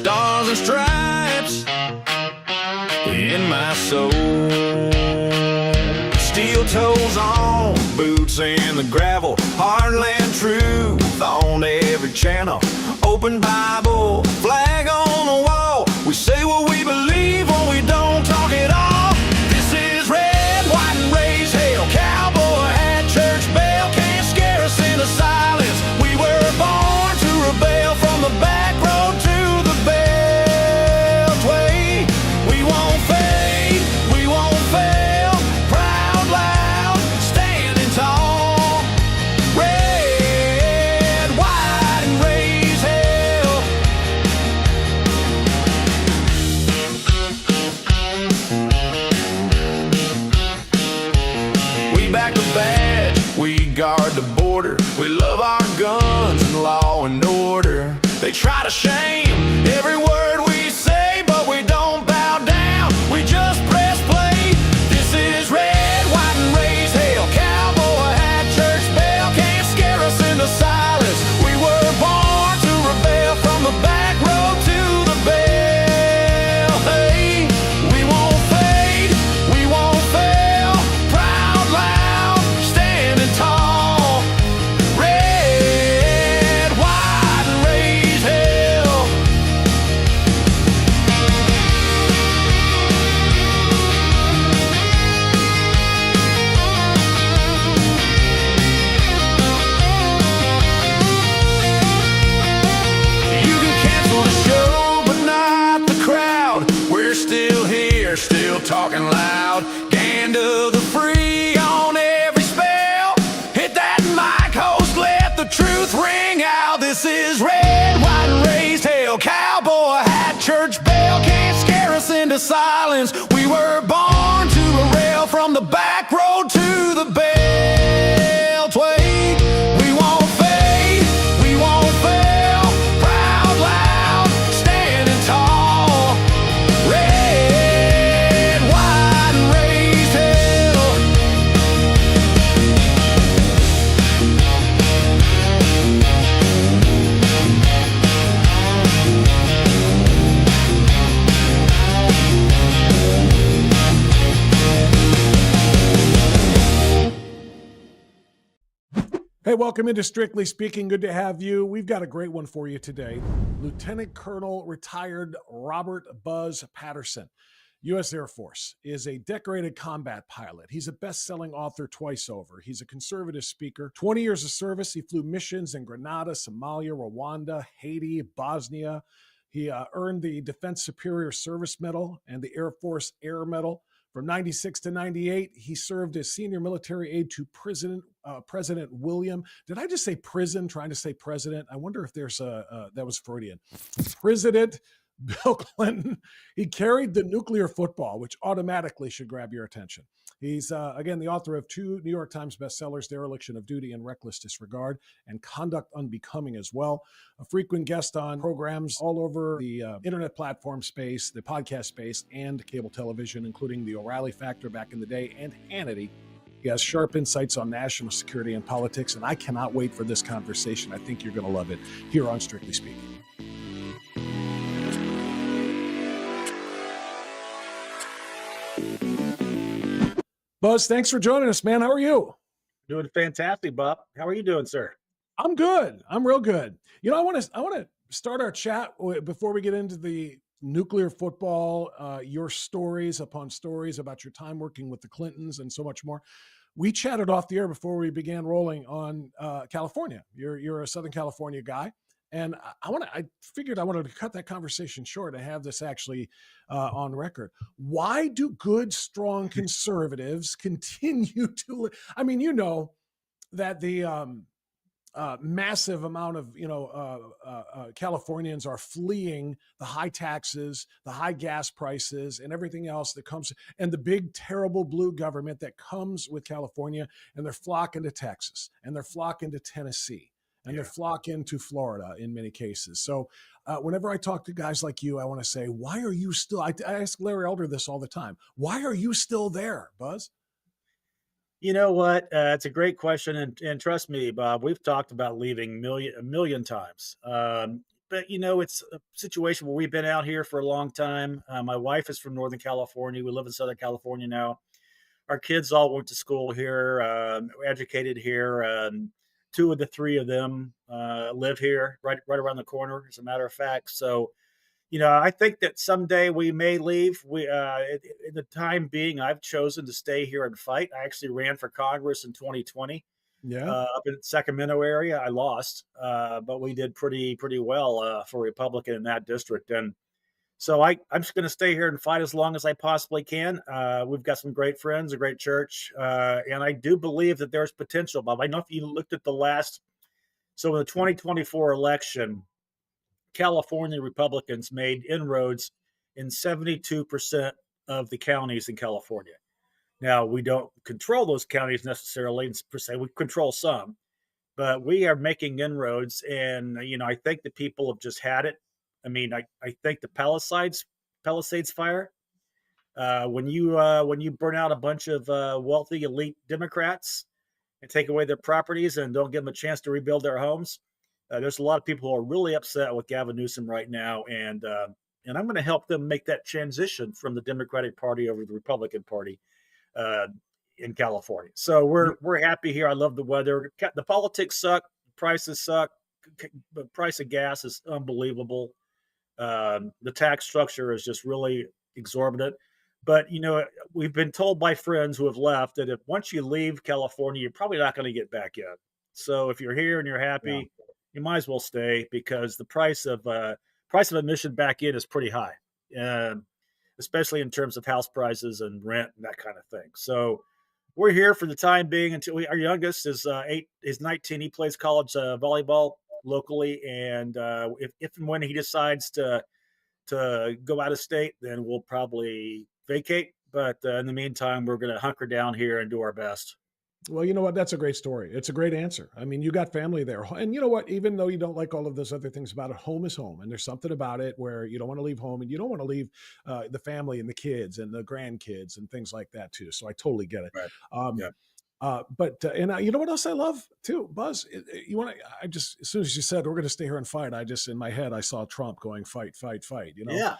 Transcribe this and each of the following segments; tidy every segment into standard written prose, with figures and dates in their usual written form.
stars and stripes in my soul. Steel toes on, boots in the gravel, heartland truth on every channel. Open Bible, flag on the wall. We say what we believe when we don't talk at all. This is red, white, and raise hell. Cowboy hat, church bell, can't scare us into silence. We were born to rebel from the back road to the beltway. We won't fade, we won't fail. Proud, loud, standing tall. Red, white, and raise hell. We back the badge, we guard the border. We love our guns and law and order. They try to shame every word we say, but we don't bow down, we just press play. This is red, white, and raise hell. Cowboy hat, church bell, can't scare us into silence. We were born to rebel from the back road to the bell. Hey, we won't fade, we won't fail. Proud, loud, standing tall. Red, white, and raise hell. You can cancel the show, but not the crowd. We're still here, still talking loud. Gander the free on every spell. Hit that mic, host, let the truth ring out. This is red, white, and raised hell. Cowboy hat, church bell, can't scare us into silence. We were born to rail from the back road to the beltway. We won't fade, we won't fail. Proud, loud, standing tall. Red, white, and raised hell. Hey, welcome into Strictly Speaking. Good to have you. We've got a great one for you today. Lieutenant Colonel retired Robert Buzz Patterson, U.S. Air Force, is a decorated combat pilot. He's a best-selling author twice over. He's a conservative speaker. 20 years of service. He flew missions in Grenada, Somalia, Rwanda, Haiti, Bosnia. He earned the Defense Superior Service Medal and the Air Force Air Medal. From 96 to 98, he served as Senior Military Aide to President William. Did I just say prison, trying to say president? I wonder if there's that was Freudian. President Bill Clinton. He carried the nuclear football, which automatically should grab your attention. He's, again, the author of 2 New York Times bestsellers, Dereliction of Duty and Reckless Disregard, and Conduct Unbecoming as well. A frequent guest on programs all over the internet platform space, the podcast space, and cable television, including the O'Reilly Factor back in the day, and Hannity. He has sharp insights on national security and politics, and I cannot wait for this conversation. I think you're going to love it here on Strictly Speaking. Buzz, thanks for joining us, man. How are you? Doing fantastic, Bob. How are you doing, sir? I'm good. I'm real good. You know, I want to start our chat before we get into the nuclear football, your stories upon stories about your time working with the Clintons and so much more. We chatted off the air before we began rolling on California. You're a Southern California guy. And I figured I wanted to cut that conversation short and have this actually on record. Why do good, strong conservatives continue to? I mean, you know that the massive amount of Californians are fleeing the high taxes, the high gas prices, and everything else that comes, and the big terrible blue government that comes with California, and they're flocking to Texas, and they're flocking to Tennessee. And they're flocking to Florida in many cases. So whenever I talk to guys like you, I want to say, why are you still, I ask Larry Elder this all the time. Why are you still there, Buzz? You know what? It's a great question. And trust me, Bob, we've talked about leaving a million times. but it's a situation where we've been out here for a long time. My wife is from Northern California. We live in Southern California now. Our kids all went to school here, were educated here. Two of the three of them live here, right around the corner, as a matter of fact. So, I think that someday we may leave. In the time being, I've chosen to stay here and fight. I actually ran for Congress in 2020 Yeah. up in the Sacramento area. I lost, but we did pretty well for Republican in that district. And so I'm just going to stay here and fight as long as I possibly can. We've got some great friends, a great church, and I do believe that there's potential, Bob. I know if you looked at so in the 2024 election, California Republicans made inroads in 72% of the counties in California. Now, we don't control those counties necessarily per se. We control some, but we are making inroads. And, I think the people have just had it. I mean, I think the Palisades fire, when you burn out a bunch of wealthy elite Democrats and take away their properties and don't give them a chance to rebuild their homes, there's a lot of people who are really upset with Gavin Newsom right now, and I'm going to help them make that transition from the Democratic Party over to the Republican Party uh, in California. So we're happy here. I love the weather. The politics suck. Prices suck. The price of gas is unbelievable. The tax structure is just really exorbitant. But we've been told by friends who have left that if once you leave California, you're probably not going to get back in. So if you're here and you're happy, you might as well stay, because the price of admission back in is pretty high, especially in terms of house prices and rent and that kind of thing. So we're here for the time being until our youngest is 19. He plays college volleyball locally, and if and when he decides to go out of state, then we'll probably vacate. But in the meantime, we're going to hunker down here and do our best. Well, you know what? That's a great story. It's a great answer. I mean, you got family there. And you know what? Even though you don't like all of those other things about it, home is home. And there's something about it where you don't want to leave home, and you don't want to leave the family and the kids and the grandkids and things like that, too. So I totally get it. Right. Um, Yeah. You know what else I love too, Buzz? You want to? I just, as soon as you said we're going to stay here and fight, I just, in my head I saw Trump going fight, fight, fight. Yeah.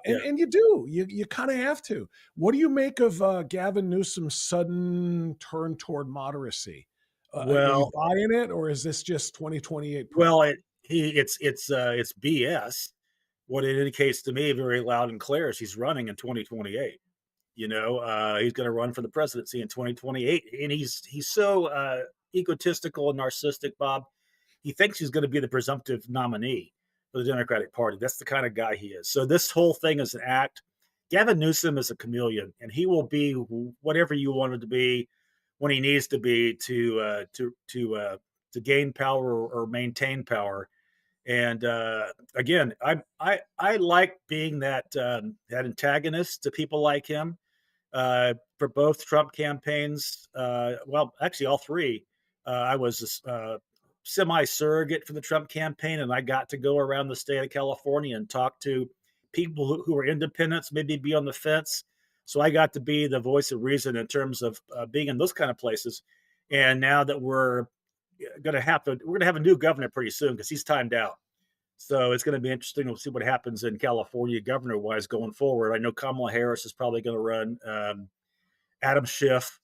And you do, you kind of have to. What do you make of Gavin Newsom's sudden turn toward moderacy? Are you Well, buying it, or is this just 2028 prep? well, it's BS. What it indicates to me very loud and clear is he's running in 2028. He's going to run for the presidency in 2028, and he's so egotistical and narcissistic, Bob. He thinks he's going to be the presumptive nominee for the Democratic Party. That's the kind of guy he is. So this whole thing is an act. Gavin Newsom is a chameleon, and he will be whatever you want him to be when he needs to be to gain power or maintain power. And again, I like being that antagonist to people like him. For both Trump campaigns, well, actually all three, I was a semi-surrogate for the Trump campaign, and I got to go around the state of California and talk to people who are independents, maybe be on the fence. So I got to be the voice of reason in terms of being in those kind of places. And now that we're going to have a new governor pretty soon, because he's timed out. So it's going to be interesting to see what happens in California governor wise going forward. I know Kamala Harris is probably going to run, Adam Schiff,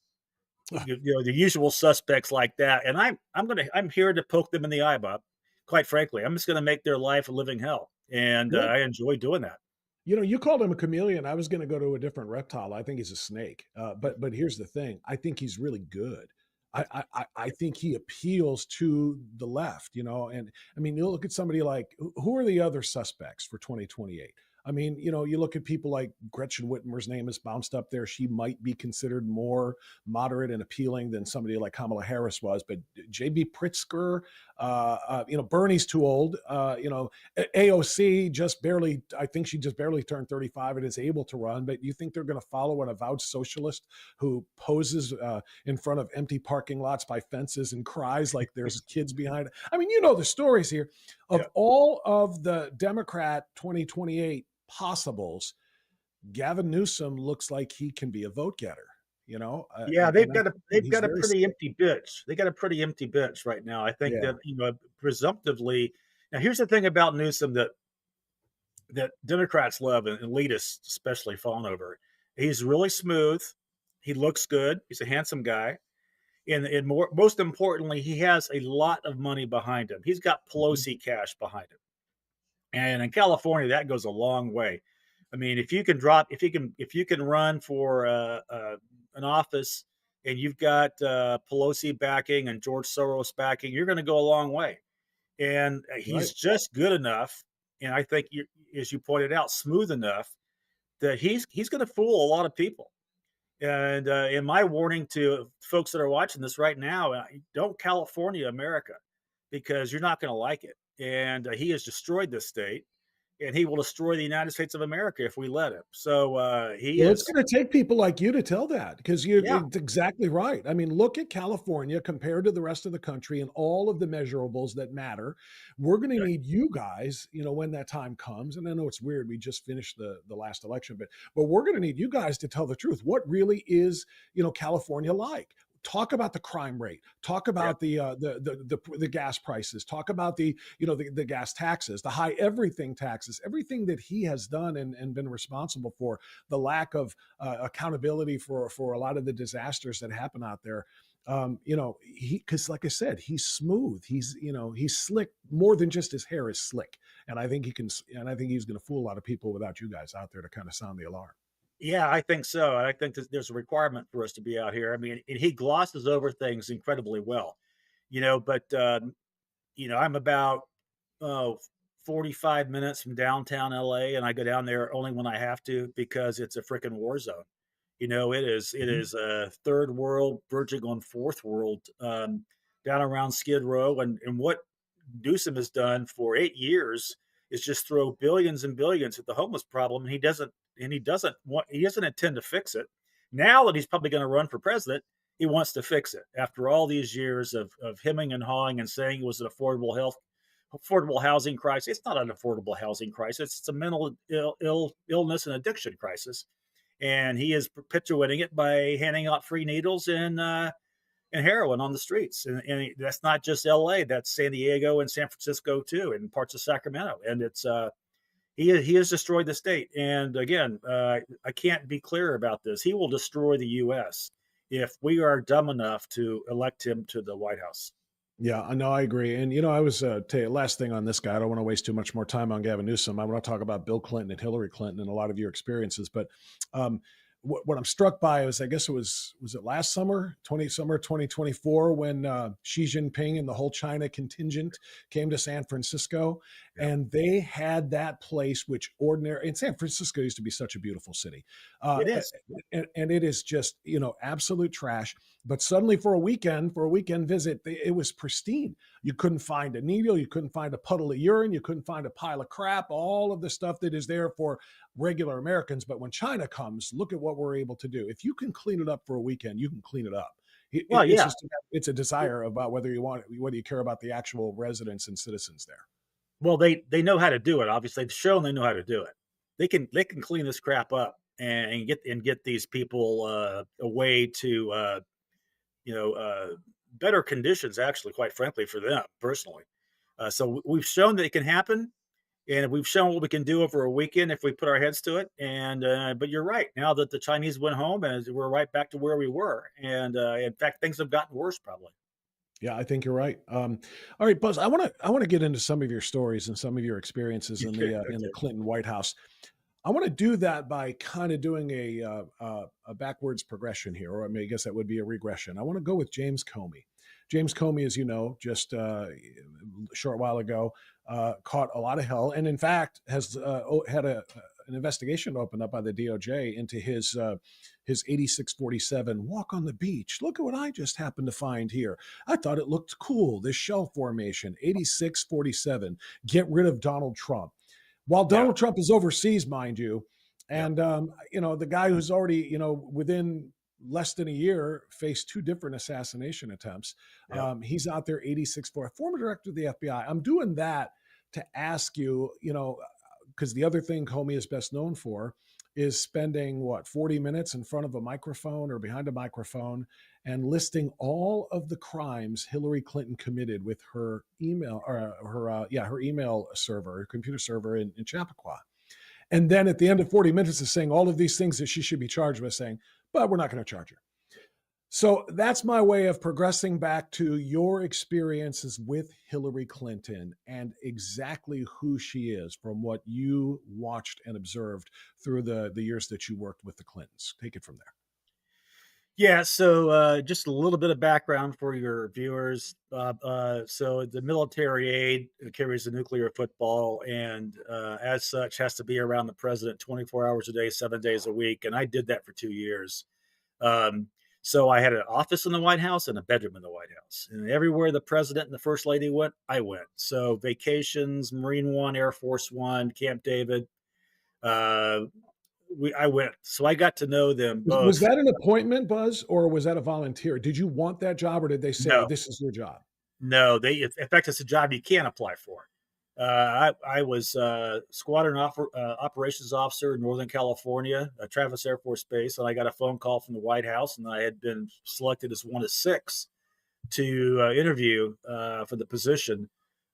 the usual suspects like that. And I'm here to poke them in the eye, Bob. Quite frankly, I'm just going to make their life a living hell, and Yeah. I enjoy doing that. You called him a chameleon. I was going to go to a different reptile. I think he's a snake. But here's the thing. I think he's really good. I think he appeals to the left, and I mean, you look at somebody like, who are the other suspects for 2028? I mean, you look at people like Gretchen Whitmer's name is bounced up there. She might be considered more moderate and appealing than somebody like Kamala Harris was, but J.B. Pritzker, Bernie's too old. AOC I think she just barely turned 35 and is able to run, but you think they're going to follow an avowed socialist who poses in front of empty parking lots by fences and cries like there's kids behind it? I mean, the stories here of all of the Democrat 2028 possibles. Gavin Newsom looks like he can be a vote getter. Yeah, they've got a pretty empty bench. They got a pretty empty bench right now. I think that presumptively Now, here's the thing about Newsom that Democrats love and elitists especially fawn over. He's really smooth. He looks good. He's a handsome guy. And most importantly, he has a lot of money behind him. He's got Pelosi cash behind him. And in California, that goes a long way. I mean, if you can run for an office and you've got Pelosi backing and George Soros backing, you're going to go a long way. And he's just good enough, and I think, as you pointed out, smooth enough that he's going to fool a lot of people. And in my warning to folks that are watching this right now, don't California America, because you're not going to like it. And he has destroyed this state, and he will destroy the United States of America if we let him. So it's going to take people like you to tell that, because you're Yeah. exactly right. I mean, look at California compared to the rest of the country and all of the measurables that matter. We're going to need you guys, when that time comes. And I know it's weird. We just finished the last election, but we're going to need you guys to tell the truth. What really is, California like? Talk about the crime rate. Talk about the gas prices. Talk about the gas taxes, the high everything taxes, everything that he has done and been responsible for. The lack of accountability for a lot of the disasters that happen out there. Because like I said, he's smooth. He's slick. More than just his hair is slick. And I think he's going to fool a lot of people without you guys out there to kind of sound the alarm. Yeah, I think so. I think that there's a requirement for us to be out here. I mean, and he glosses over things incredibly well, but I'm about 45 minutes from downtown LA, and I go down there only when I have to, because it's a freaking war zone. It is a third world verging on fourth world, down around Skid Row, and what Newsom has done for 8 years is just throw billions and billions at the homeless problem, and he doesn't intend to fix it. Now that he's probably going to run for president, he wants to fix it after all these years of hemming and hawing and saying it was an affordable housing crisis. It's not an affordable housing crisis. It's a mental illness and addiction crisis, and he is perpetuating it by handing out free needles and heroin on the streets. And that's not just LA, that's San Diego and San Francisco too, and parts of Sacramento. And it's he has destroyed the state. And again, I can't be clearer about this. He will destroy the US if we are dumb enough to elect him to the White House. Yeah, I know, I agree. And, I was, tell you, last thing on this guy, I don't want to waste too much more time on Gavin Newsom. I want to talk about Bill Clinton and Hillary Clinton and a lot of your experiences. But what I'm struck by is, I guess was it last summer 2024, when Xi Jinping and the whole China contingent came to San Francisco, and they had that place, which and San Francisco used to be such a beautiful city. It is. And it is just, absolute trash. But suddenly for a weekend visit, it was pristine. You couldn't find a needle. You couldn't find a puddle of urine. You couldn't find a pile of crap, all of the stuff that is there for regular Americans. But when China comes, look at what we're able to do. If you can clean it up for a weekend, you can clean it up. It's a desire about whether you care about the actual residents and citizens there. Well, they know how to do it. Obviously, they've shown they know how to do it. They can clean this crap up and get these people away to better conditions, actually, quite frankly, for them personally. So we've shown that it can happen, and we've shown what we can do over a weekend if we put our heads to it. And but you're right. Now that the Chinese went home, and we're right back to where we were. And in fact, things have gotten worse, probably. Yeah, I think you're right. All right, Buzz, I want to get into some of your stories and some of your experiences in the Clinton White House. I want to do that by kind of doing a backwards progression here, or I guess that would be a regression. I want to go with James Comey. James Comey, as you know, just a short while ago, caught a lot of hell, and in fact has had an investigation opened up by the DOJ into his 8647 walk on the beach. Look at what I just happened to find here. I thought it looked cool. This shell formation, 8647. Get rid of Donald Trump. While Donald Trump is overseas, mind you, and the guy who's already within less than a year faced 2 different assassination attempts. He's out there, 86-4, former director of the FBI. I'm doing that to ask you, because the other thing Comey is best known for is spending 40 minutes in front of a microphone or behind a microphone and listing all of the crimes Hillary Clinton committed with her email or her email server, her computer server in Chappaqua. And then at the end of 40 minutes is saying all of these things that she should be charged with, saying, but we're not going to charge her. So that's my way of progressing back to your experiences with Hillary Clinton and exactly who she is from what you watched and observed through the years that you worked with the Clintons. Take it from there. Yeah, so just a little bit of background for your viewers. So the military aide carries the nuclear football, and as such has to be around the president 24 hours a day, 7 days a week. And I did that for 2 years. So I had an office in the White House and a bedroom in the White House. And everywhere the president and the first lady went, I went. So vacations, Marine One, Air Force One, Camp David. I went. So I got to know them both. Was that an appointment, Buzz, or was that a volunteer? Did you want that job, or did they say, No. This is your job? No, in fact, it's a job you can't apply for. I was squadron operations officer in Northern California, Travis Air Force Base, and I got a phone call from the White House, and I had been selected as one of 6 to interview for the position,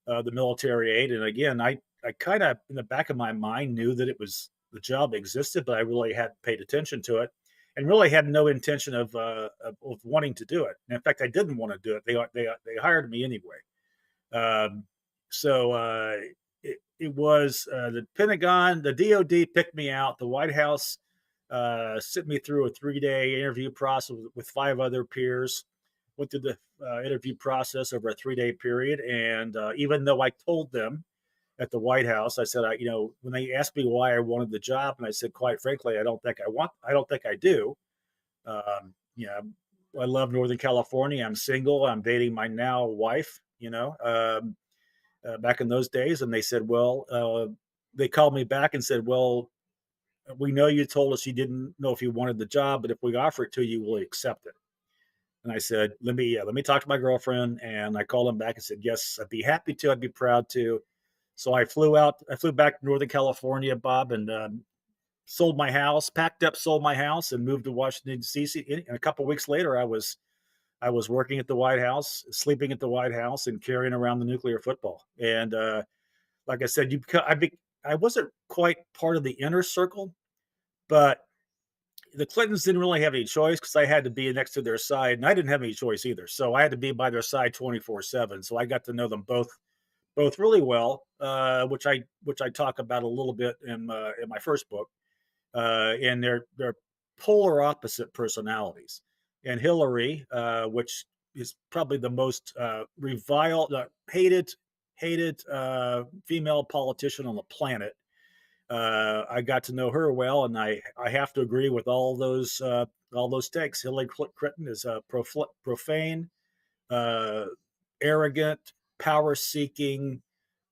the military aide. And again, I kind of, in the back of my mind, knew that the job existed, but I really hadn't paid attention to it, and really had no intention of wanting to do it. And in fact, I didn't want to do it. They hired me anyway. So it was the Pentagon, the DOD picked me out. The White House sent me through a 3-day interview process with 5 other peers. Went through the interview process over a 3-day period. And even though I told them at the White House, I said, when they asked me why I wanted the job, and I said, quite frankly, I don't think I do. I love Northern California. I'm single. I'm dating my now wife, back in those days. And they said, they called me back and said, well, we know you told us you didn't know if you wanted the job, but if we offer it to you, will you accept it? And I said, let me talk to my girlfriend. And I called him back and said, yes, I'd be happy to. I'd be proud to. So I flew back to Northern California, Bob, and sold my house, packed up, sold my house, and moved to Washington, D.C. And a couple of weeks later, I was working at the White House, sleeping at the White House, and carrying around the nuclear football. And like I said, I wasn't quite part of the inner circle, but the Clintons didn't really have any choice because I had to be next to their side, and I didn't have any choice either. So I had to be by their side 24/7. So I got to know them both really well, which I talk about a little bit in my first book. And they're polar opposite personalities. And Hillary, which is probably the most reviled, hated female politician on the planet. I got to know her well, and I have to agree with all those takes. Hillary Clinton is a profane, arrogant, power-seeking,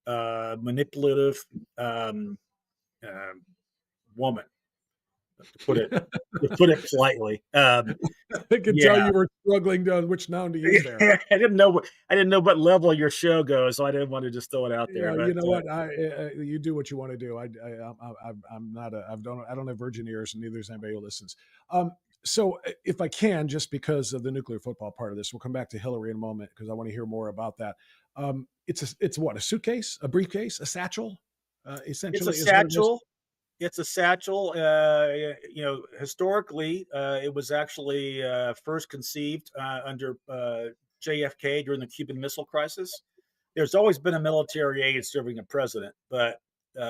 manipulative woman. To put it politely. I could tell you were struggling on which noun to use there. I didn't know what level your show goes, so I didn't want to just throw it out there. Yeah, you know what? You do what you want to do. I don't have virgin ears, and neither does anybody who listens. So if I can, just because of the nuclear football part of this, we'll come back to Hillary in a moment because I want to hear more about that. It's what, a suitcase, a briefcase, a satchel? Essentially, it's a satchel. It's a satchel. Historically, it was actually first conceived under JFK during the Cuban Missile Crisis. There's always been a military aide serving a president, but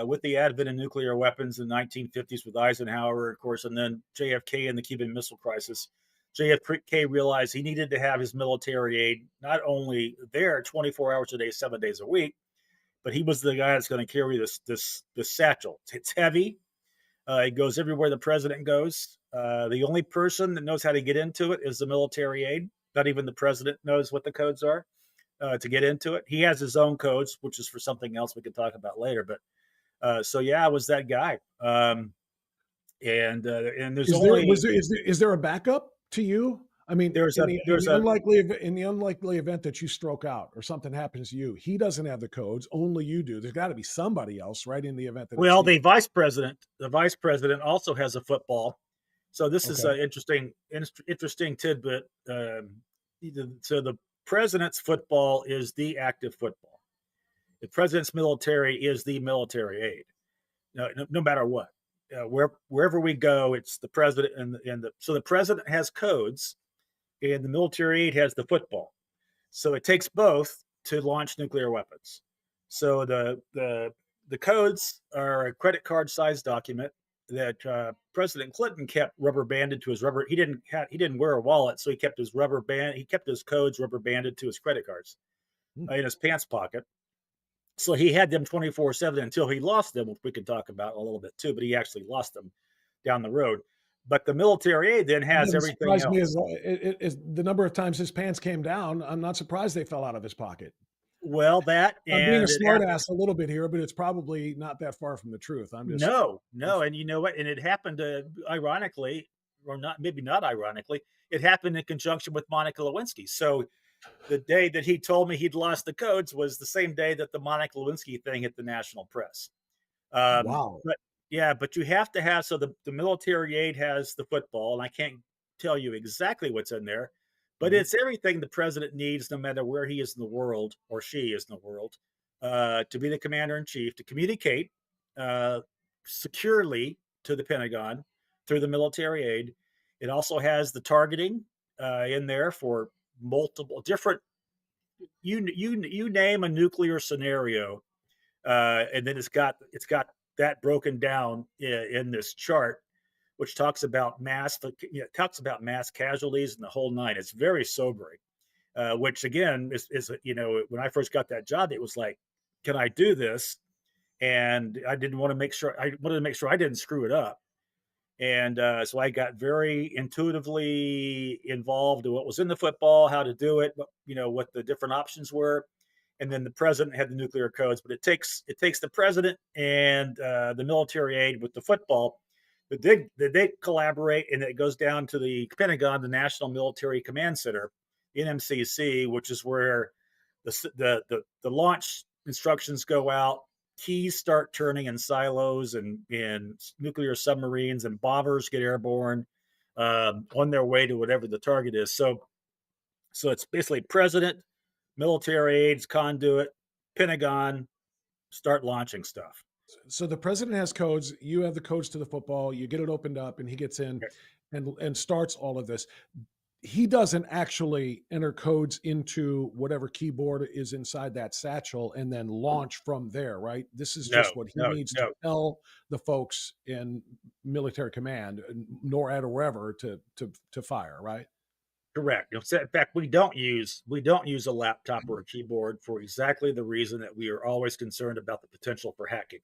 with the advent of nuclear weapons in the 1950s with Eisenhower, of course, and then JFK and the Cuban Missile Crisis, JFK realized he needed to have his military aide not only there 24 hours a day, 7 days a week, but he was the guy that's going to carry this satchel. It's heavy. It goes everywhere the president goes. The only person that knows how to get into it is the military aide. Not even the president knows what the codes are to get into it. He has his own codes, which is for something else we could talk about later. But I was that guy. And there's is there a backup to you? I mean, There's in a the there's a unlikely event that you stroke out or something happens to you, he doesn't have the codes, only you do. There's gotta be somebody else, right, in the event that it's well, you. the vice president also has a football. So this is Okay. an interesting tidbit. So the president's football is the active football. The president's military is the military aid. No matter what, wherever we go, it's the president so the president has codes, and the military aid has the football. So it takes both to launch nuclear weapons. So the codes are a credit card sized document that President Clinton kept rubber banded to his rubber. He didn't wear a wallet, so he kept his rubber band. He kept his codes rubber banded to his credit cards Hmm. in his pants pocket. So he had them 24/7 until he lost them, which we could talk about a little bit too. But he actually lost them down the road. But the military aid then What has doesn't everything surprise me else. is the number of times his pants came down. I'm not surprised they fell out of his pocket. Well, that I'm being a and it smart happened. ass a little bit here, but it's probably not that far from the truth. I'm just No, and you know what? And it happened ironically, or not, maybe not ironically, it happened in conjunction with Monica Lewinsky. So the day that he told me he'd lost the codes was the same day that the Monica Lewinsky thing hit the national press. wow. But yeah, but you have to have the military aid has the football, and I can't tell you exactly what's in there, but Mhm. it's everything the president needs, no matter where he is in the world or she is in the world, to be the commander in chief, to communicate uh, securely to the Pentagon through the military aid. It also has the targeting in there for multiple different. You name a nuclear scenario, and then it's got that broken down in this chart, which talks about talks about mass casualties and the whole nine. It's very sobering. Which again is when I first got that job, it was like, can I do this? And I wanted to make sure I didn't screw it up. And so I got very intuitively involved in what was in the football, how to do it, what the different options were. And then the president had the nuclear codes, but it takes the president and the military aid with the football. But they collaborate, and it goes down to the Pentagon, the National Military Command Center, NMCC, which is where the launch instructions go out. Keys start turning in silos and in nuclear submarines, and bombers get airborne on their way to whatever the target is. So it's basically president, military aids, conduit, Pentagon, start launching stuff. So the president has codes. You have the codes to the football. You get it opened up, and he gets in Okay. and starts all of this. He doesn't actually enter codes into whatever keyboard is inside that satchel and then launch from there, right? This is No, just what he no, needs to no. tell the folks in military command, NORAD or wherever, to fire, right? Correct. In fact, we don't use a laptop or a keyboard for exactly the reason that we are always concerned about the potential for hacking.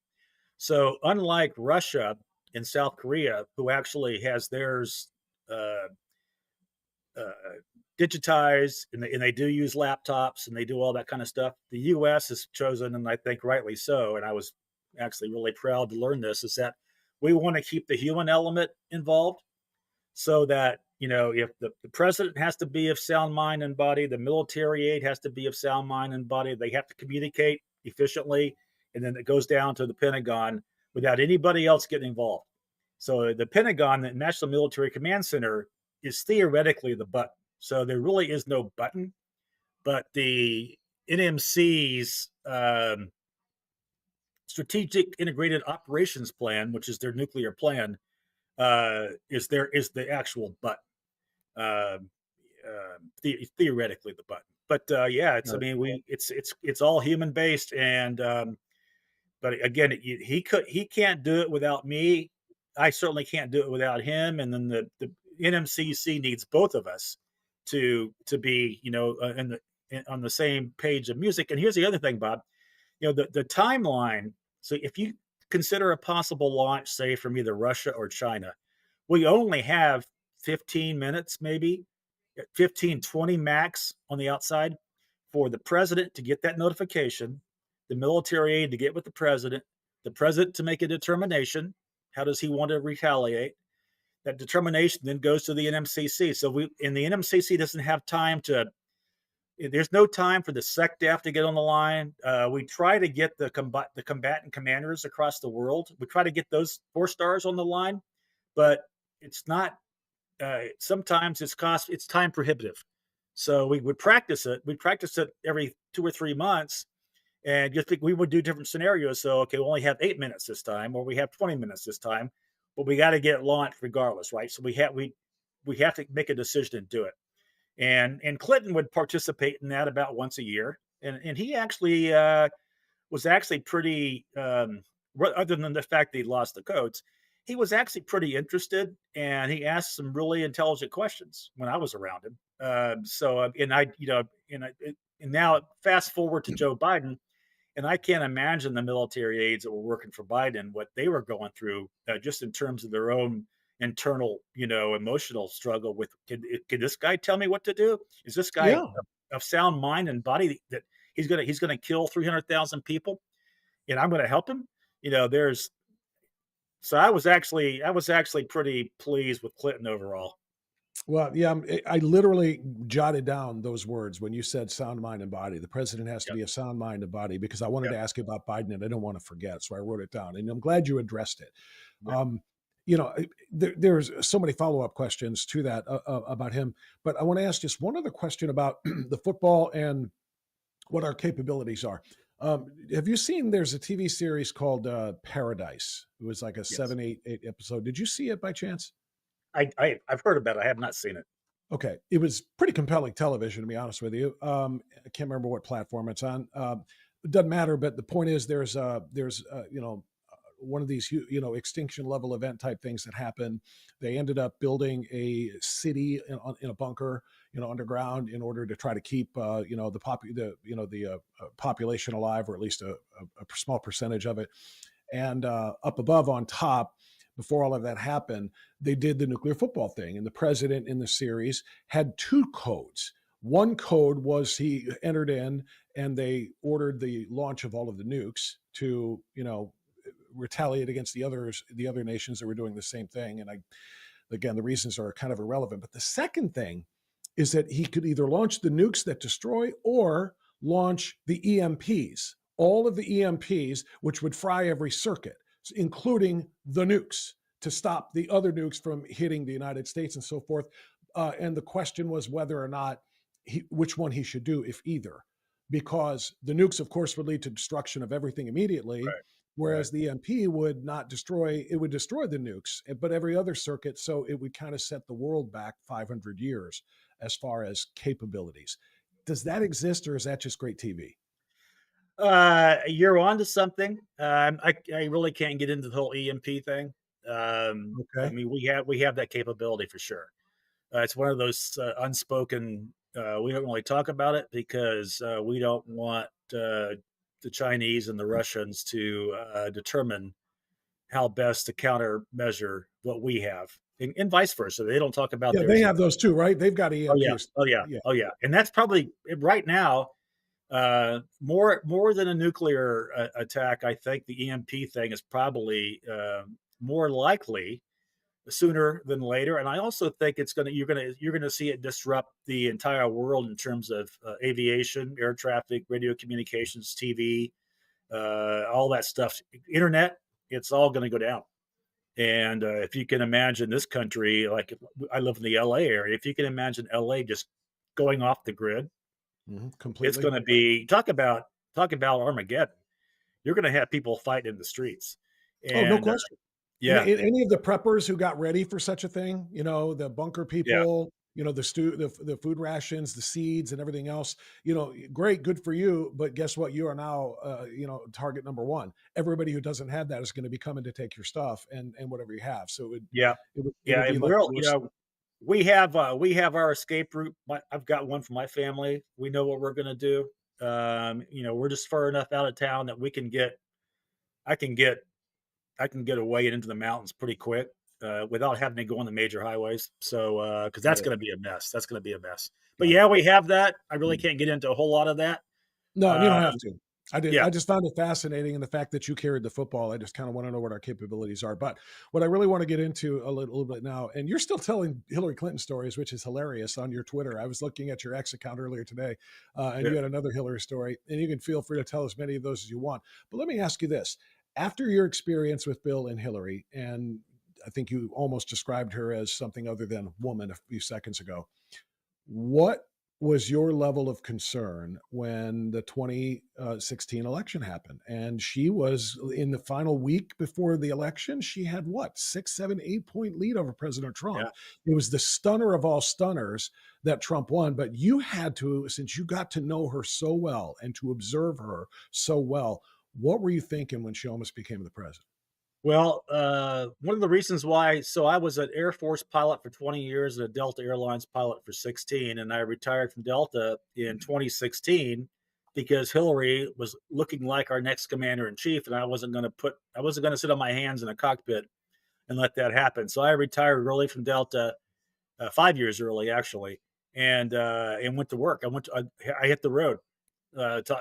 So, unlike Russia and South Korea, who actually has theirs uh, uh, digitized, and they do use laptops and they do all that kind of stuff, the U.S. has chosen, and I think rightly so, and I was actually really proud to learn this, is that we want to keep the human element involved, so that if the president has to be of sound mind and body, the military aid has to be of sound mind and body. They have to communicate efficiently, and then it goes down to the Pentagon without anybody else getting involved. So the Pentagon, the National Military Command Center, is theoretically the button. So there really is no button, but the NMC's Strategic Integrated Operations Plan, which is their nuclear plan, is the actual button. Uh, Theoretically the button, but yeah, it's I Right. mean it's all human based, and but again, he can't do it without me. I certainly can't do it without him, and then the NMCC needs both of us to be on the same page of music. And here's the other thing, Bob. The timeline. So if you consider a possible launch, say from either Russia or China, we only have 15 minutes, maybe 15, 20 max on the outside for the president to get that notification, the military aid to get with the president to make a determination. How does he want to retaliate? that determination then goes to the NMCC. So the NMCC doesn't have time to. There's no time for the SecDef to get on the line. We try to get the combatant commanders across the world. We try to get those 4-stars on the line, but it's not. Sometimes it's time prohibitive. So we would practice it. We practice it every 2 or 3 months, and just we would do different scenarios. So okay, we only have 8 minutes this time, or we have 20 minutes this time, but we got to get launched regardless, right? So we have to make a decision and do it. And Clinton would participate in that about once a year, and he actually was actually pretty. Other than the fact that he lost the codes, he was actually pretty interested, and he asked some really intelligent questions when I was around him. And now fast forward to Joe Biden, and I can't imagine the military aides that were working for Biden, what they were going through, just in terms of their own internal, emotional struggle with, can this guy tell me what to do? Is this guy of sound mind and body that he's gonna kill 300,000 people, and I'm gonna help him? So I was actually pretty pleased with Clinton overall. Well, yeah, I literally jotted down those words when you said sound mind and body. The president has to Yep. be a sound mind and body, because I wanted Yep. to ask you about Biden and I don't want to forget. So I wrote it down, and I'm glad you addressed it. Yep. There's so many follow-up questions to that about him, but I want to ask just one other question about the football and what our capabilities are. Have you seen, there's a TV series called Paradise? It was like a Yes. 7, 8 episode. Did you see it by chance? I've heard about it. I have not seen it. Okay. It was pretty compelling television, to be honest with you. I can't remember what platform it's on. It doesn't matter, but the point is there's one of these, extinction level event type things that happened. They ended up building a city in a bunker, underground, in order to try to keep, the population alive, or at least a small percentage of it. And up above on top, before all of that happened, they did the nuclear football thing. And the president in the series had 2 codes. One code was he entered in and they ordered the launch of all of the nukes to, retaliate against the other nations that were doing the same thing. And again, the reasons are kind of irrelevant. But the second thing is that he could either launch the nukes that destroy or launch the EMPs, all of the EMPs, which would fry every circuit, including the nukes, to stop the other nukes from hitting the United States and so forth. And the question was whether or not which one he should do, if either, because the nukes, of course, would lead to destruction of everything immediately. Right. Whereas the EMP would not destroy, it would destroy the nukes, but every other circuit. So it would kind of set the world back 500 years as far as capabilities. Does that exist, or is that just great TV? You're on to something. I really can't get into the whole EMP thing. Okay. I mean, we have that capability for sure. It's one of those unspoken. We don't really talk about it because we don't want the Chinese and the Russians to determine how best to countermeasure what we have, and vice versa. They don't talk about. Yeah, they have those too, right? They've got EMPs. Oh yeah. And that's probably right now more than a nuclear attack. I think the EMP thing is probably more likely sooner than later. And I also think you're gonna see it disrupt the entire world in terms of aviation, air traffic, radio communications, TV, all that stuff, internet. It's all going to go down. And if you can imagine this country, like I live in the LA area, if you can imagine LA just going off the grid, completely, it's going to be talk about Armageddon. You're going to have people fighting in the streets. And, no question. Yeah. Any of the preppers who got ready for such a thing, the bunker people, the food rations, the seeds and everything else, great, good for you. But guess what? You are now, target number one. Everybody who doesn't have that is going to be coming to take your stuff and whatever you have. So we have our escape route. I've got one for my family. We know what we're going to do. We're just far enough out of town that I can get away into the mountains pretty quick without having to go on the major highways. So, because that's going to be a mess. But yeah, we have that. I really can't get into a whole lot of that. No, you don't have to. I did. Yeah, I just found it fascinating, and the fact that you carried the football. I just kind of want to know what our capabilities are. But what I really want to get into a little bit now, and you're still telling Hillary Clinton stories, which is hilarious on your Twitter. I was looking at your X account earlier today, and yeah. you had another Hillary story, and you can feel free to tell as many of those as you want. But let me ask you this: after your experience with Bill and Hillary, and I think you almost described her as something other than woman a few seconds ago. What was your level of concern when the 2016 election happened? And she was in the final week before the election. She had what, 6, 7, 8 point lead over President Trump. Yeah. It was the stunner of all stunners that Trump won. But you had to, since you got to know her so well and to observe her so well, what were you thinking when she almost became the president? Well, one of the reasons why, so I was an Air Force pilot for 20 years and a Delta Airlines pilot for 16, and I retired from Delta in 2016 because Hillary was looking like our next commander in chief, and I wasn't going to sit on my hands in a cockpit and let that happen. So I retired early from Delta, 5 years early actually, and went to work. I hit the road,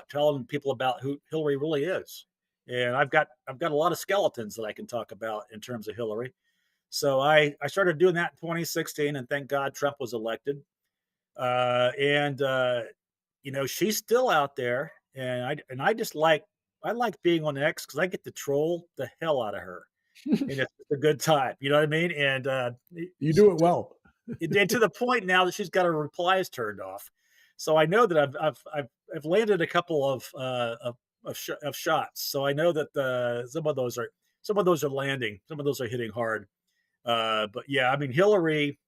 telling people about who Hillary really is. And I've got a lot of skeletons that I can talk about in terms of Hillary. So I started doing that in 2016, and thank God Trump was elected. And she's still out there, and I like being on X because I get to troll the hell out of her, and it's a good time. You know what I mean? And You do it well. and to the point now that she's got her replies turned off. So I know that I've landed a couple of shots. So I know that some of those are landing, some of those are hitting hard. But yeah, I mean Hillary.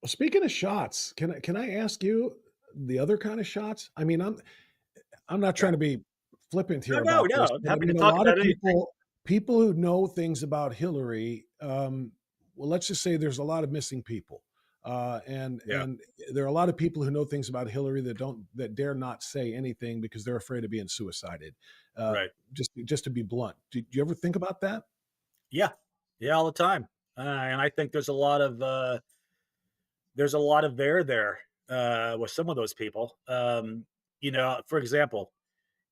Well, speaking of shots, can I ask you the other kind of shots? I mean, I'm not Yeah. trying to be flippant No, here no, about this, no. I'm but I happy to mean, a talk lot of about anything. people who know things about Hillary, well, let's just say there's a lot of missing people, Yeah, and there are a lot of people who know things about Hillary that dare not say anything because they're afraid of being suicided. Uh, right. just to be blunt, did you ever think about that? Yeah, yeah, all the time. And I think there's a lot of there with some of those people. For example,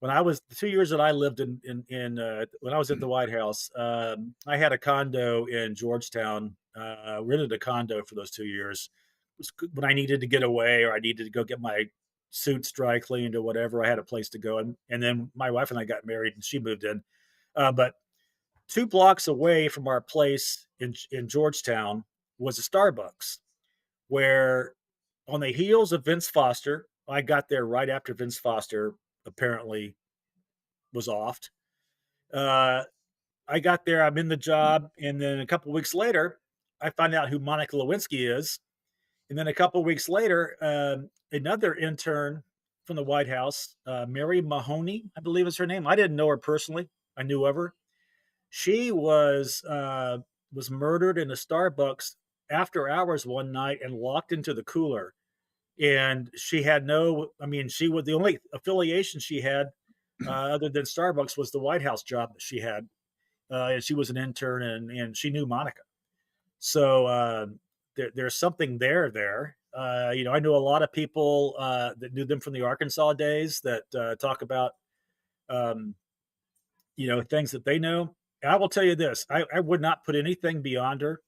when I was the 2 years that I lived in when I was at the White House, I had a condo in Georgetown. Rented a condo for those 2 years. It was when I needed to get away or I needed to go get my suits dry cleaned or whatever. I had a place to go, and then my wife and I got married, and she moved in. But 2 blocks away from our place in Georgetown was a Starbucks, where on the heels of Vince Foster, I got there right after Vince Foster apparently was offed. Uh, I got there, I'm in the job, and then a couple weeks later, I find out who Monica Lewinsky is. And then a couple weeks later, another intern from the White House, Mary Mahoney, I believe is her name. I didn't know her personally. I knew of her. She was murdered in a Starbucks after hours one night and locked into the cooler. And she had no, I mean, she was the only affiliation she had other than Starbucks was the White House job that she had. And she was an intern, and she knew Monica. So there's something there. I know a lot of people that knew them from the Arkansas days that talk about, um, things that they know. And I will tell you this: I would not put anything beyond her,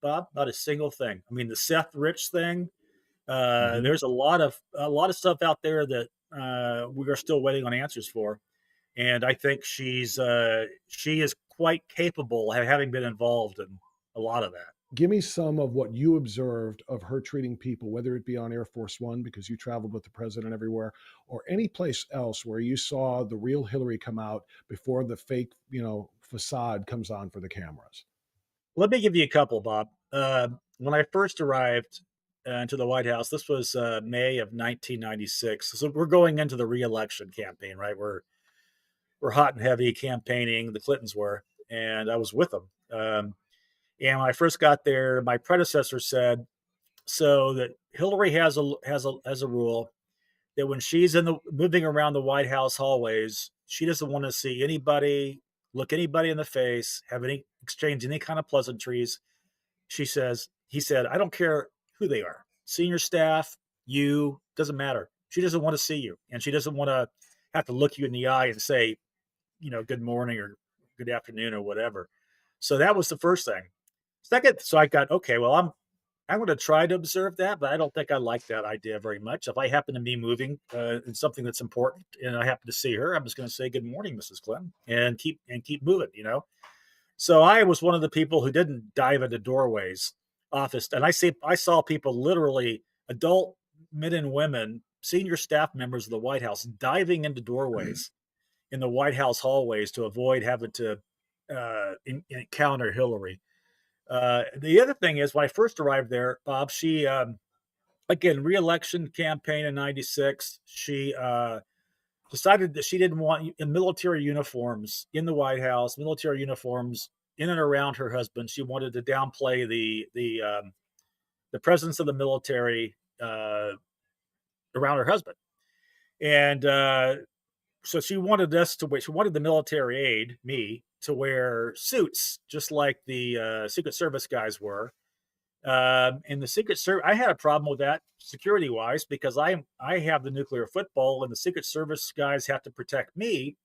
Bob. Not a single thing. I mean, the Seth Rich thing. Mhm. There's a lot of stuff out there that we are still waiting on answers for, and I think she is quite capable of having been involved in a lot of that. Give me some of what you observed of her treating people, whether it be on Air Force One, because you traveled with the president everywhere, or any place else where you saw the real Hillary come out before the fake, facade comes on for the cameras. Let me give you a couple, Bob. When I first arrived into the White House, this was May of 1996. So we're going into the reelection campaign, right? We're hot and heavy campaigning. The Clintons were, and I was with them. And when I first got there, my predecessor said so that Hillary has a rule that when she's moving around the White House hallways, she doesn't want to see anybody, look anybody in the face, have any exchange any kind of pleasantries. He said, I don't care who they are, senior staff, you, doesn't matter. She doesn't want to see you, and she doesn't want to have to look you in the eye and say, good morning or good afternoon or whatever. So that was the first thing. Second, so I got, okay, well, I'm going to try to observe that, but I don't think I like that idea very much. If I happen to be moving in something that's important and I happen to see her, I'm just going to say, good morning, Mrs. Clinton, and keep moving, So I was one of the people who didn't dive into doorways office. And I saw people, literally adult men and women, senior staff members of the White House, diving into doorways in the White House hallways to avoid having to encounter Hillary. The other thing is, when I first arrived there, Bob, she, again, re-election campaign in '96, she decided that she didn't want military uniforms in the White House, military uniforms in and around her husband. She wanted to downplay the presence of the military around her husband. And so she wanted the military aide, me, to wear suits, just like the Secret Service guys were. And the Secret Service, I had a problem with that security wise, because I have the nuclear football, and the Secret Service guys have to protect me,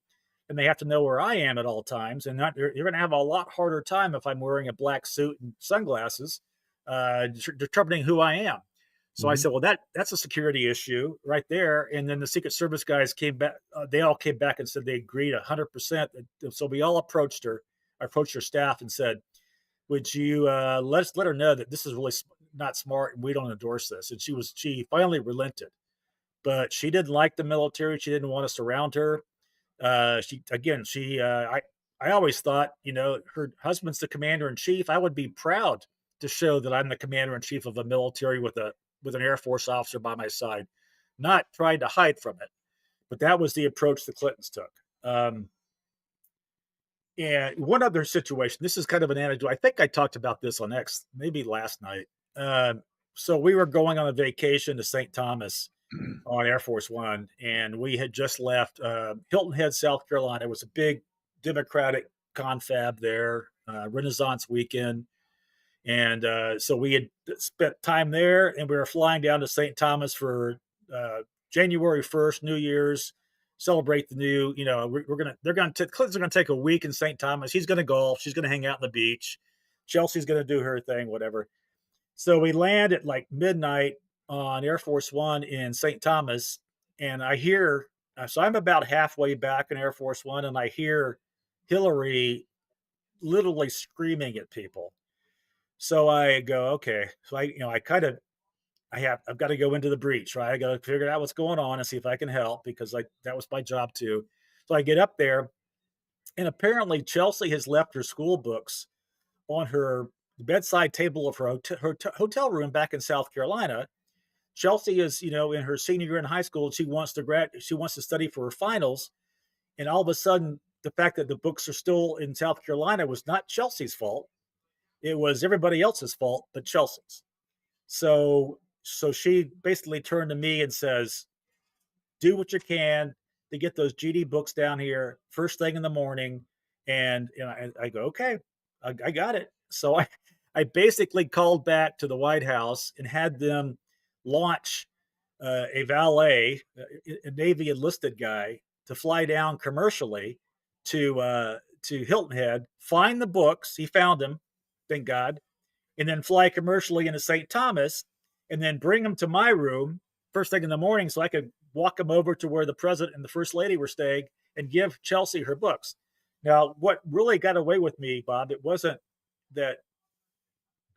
and they have to know where I am at all times. And you're going to have a lot harder time if I'm wearing a black suit and sunglasses, determining who I am. So I said, well, that's a security issue right there. And then the Secret Service guys came back. They all came back and said they agreed 100%. So we all approached her staff and said, would you let her know that this is really not smart and we don't endorse this? And she finally relented, but she didn't like the military. She didn't want us around her. I always thought, her husband's the commander in chief. I would be proud to show that I'm the commander in chief of a military with an Air Force officer by my side, not trying to hide from it. But that was the approach the Clintons took. And one other situation, this is kind of an anecdote. I think I talked about this on X, maybe last night. So we were going on a vacation to St. Thomas on Air Force One, and we had just left Hilton Head, South Carolina. It was a big Democratic confab there, Renaissance weekend. And so we had spent time there, and we were flying down to St. Thomas for January 1st, New Year's, celebrate the new, Clinton's going to take a week in St. Thomas. He's going to golf. She's going to hang out on the beach. Chelsea's going to do her thing, whatever. So we land at like midnight on Air Force One in St. Thomas, and I hear, so I'm about halfway back in Air Force One, and I hear Hillary literally screaming at people. So I go, okay. So I've got to go into the breach, right? I got to figure out what's going on and see if I can help, because that was my job too. So I get up there, and apparently Chelsea has left her school books on her bedside table of her hotel room back in South Carolina. Chelsea is, in her senior year in high school. She wants to study for her finals. And all of a sudden, the fact that the books are still in South Carolina was not Chelsea's fault. It was everybody else's fault but Chelsea's. So she basically turned to me and says, do what you can to get those GD books down here first thing in the morning. And I go, okay, I got it. So I basically called back to the White House and had them launch a valet, a Navy enlisted guy, to fly down commercially to Hilton Head, find the books. He found them, thank God, and then fly commercially into St. Thomas, and then bring them to my room first thing in the morning so I could walk them over to where the president and the first lady were staying and give Chelsea her books. Now, what really got away with me, Bob, it wasn't that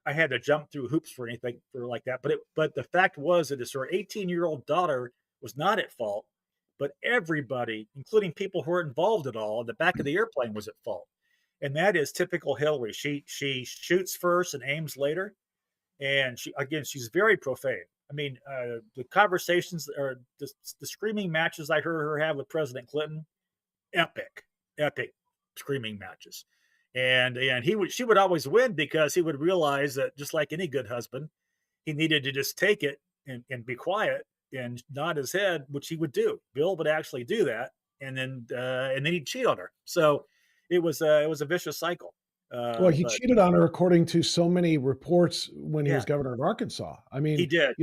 I had to jump through hoops for anything like that, but the fact was that her 18-year-old daughter was not at fault, but everybody, including people who were involved at all in the back of the airplane, was at fault. And that is typical Hillary. She shoots first and aims later. And she's very profane. I mean, the conversations or the screaming matches I heard her have with President Clinton, epic screaming matches. And she would always win, because he would realize that, just like any good husband, he needed to just take it and be quiet and nod his head, which he would do. Bill would actually do that, and then he'd cheat on her. So it was a vicious cycle. Well, he cheated on her, according to so many reports, when he was governor of Arkansas. I mean, he did.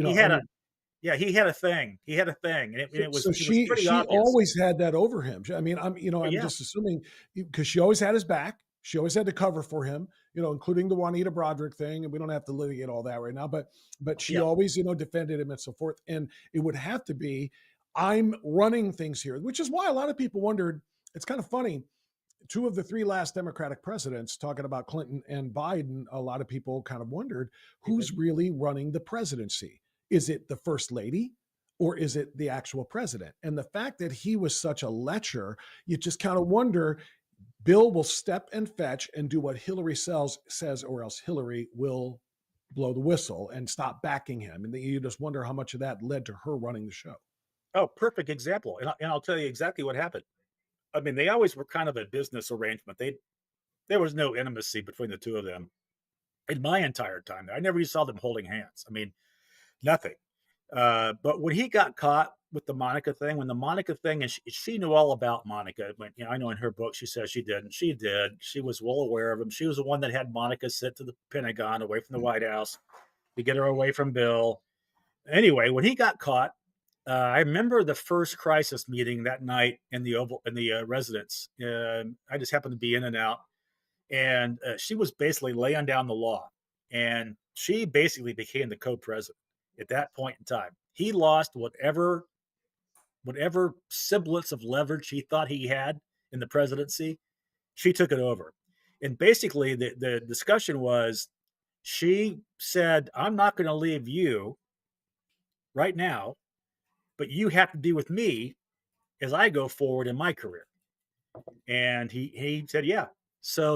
Yeah, he had a thing. He had a thing, and it was So it was pretty she obvious. always had that over him. I mean, I'm Yeah, just assuming because she always had his back. She always had to cover for him, including the Juanita Broderick thing, and we don't have to litigate all that right now, but she yeah. always, defended him and so forth. And it would have to be, I'm running things here, which is why a lot of people wondered. It's kind of funny. Two of the three last Democratic presidents, talking about Clinton and Biden, a lot of people kind of wondered who's really running the presidency. Is it the first lady or is it the actual president? And the fact that he was such a lecher, you just kind of wonder Bill will step and fetch and do what Hillary says, or else Hillary will blow the whistle and stop backing him. And then you just wonder how much of that led to her running the show. Oh, perfect example, and I'll tell you exactly what happened. I mean, they always were kind of a business arrangement. There was no intimacy between the two of them in my entire time there. I never even saw them holding hands. I mean, nothing. But when he got caught with the Monica thing, when the Monica thing, and she knew all about Monica. When, I know in her book she says she didn't. She did. She was well aware of him. She was the one that had Monica sent to the Pentagon, away from the White House, to get her away from Bill. Anyway, when he got caught, I remember the first crisis meeting that night in the Oval in the residence. I just happened to be in and out, and she was basically laying down the law, and she basically became the co-president at that point in time. He lost whatever semblance of leverage he thought he had in the presidency. She took it over, and basically the discussion was, she said, "I'm not going to leave you right now, but you have to be with me as I go forward in my career." And he said, "Yeah." So